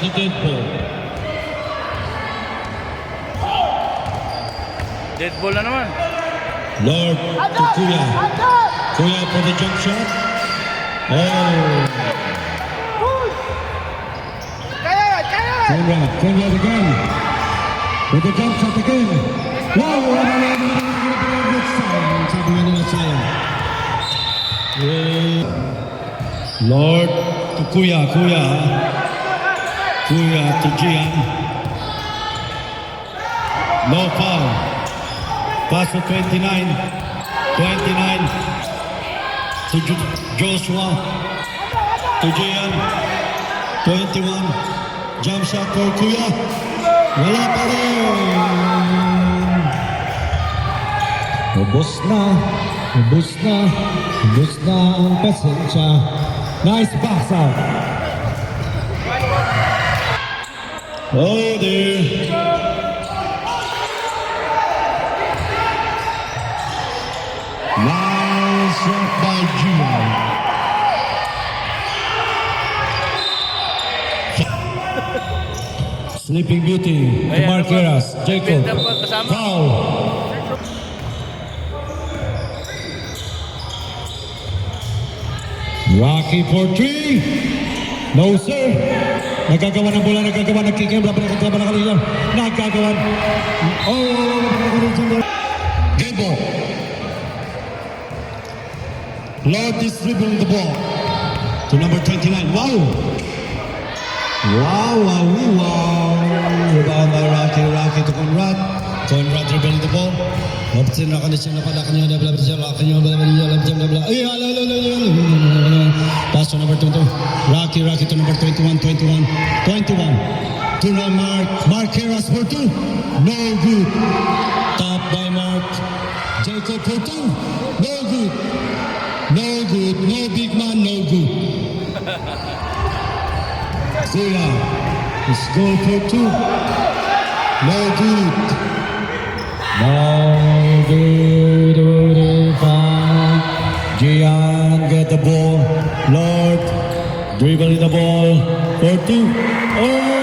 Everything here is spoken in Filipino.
the dead ball. Dead ball na naman. Lord to Kuya. Kuya for the jump shot. Oh. Conrad again. With the jump shot again. Wow! Sabi nga nila sayang. Lord to Kuya. Kuya to Gian. No foul. Pass to 29 to Joshua, to Gian, 21, jump shot for Kuya, wala pa rin. Ubus na ang pasensya. Nice box out. Oh dear. Nice shot by Gian. Sleeping Beauty to Marqueras. Jacob. Foul. Rocky for three. No sir. Nagkagawa ng bola, nagkagawa ng kick. Nagkagawa. Oh, Gabo. Lord is dribbling the ball to number 29. Wow! Rebound by Rocky to Conrad. Conrad dribbling the ball. Pass to number 22. Rocky to number 21. To Marqueras for two. No good. Top by Mark. Jacob for two. No good. No big man, no good. Kuya, let's go for two. No good. Gian get the ball. Lord dribbling the ball for two. Oh!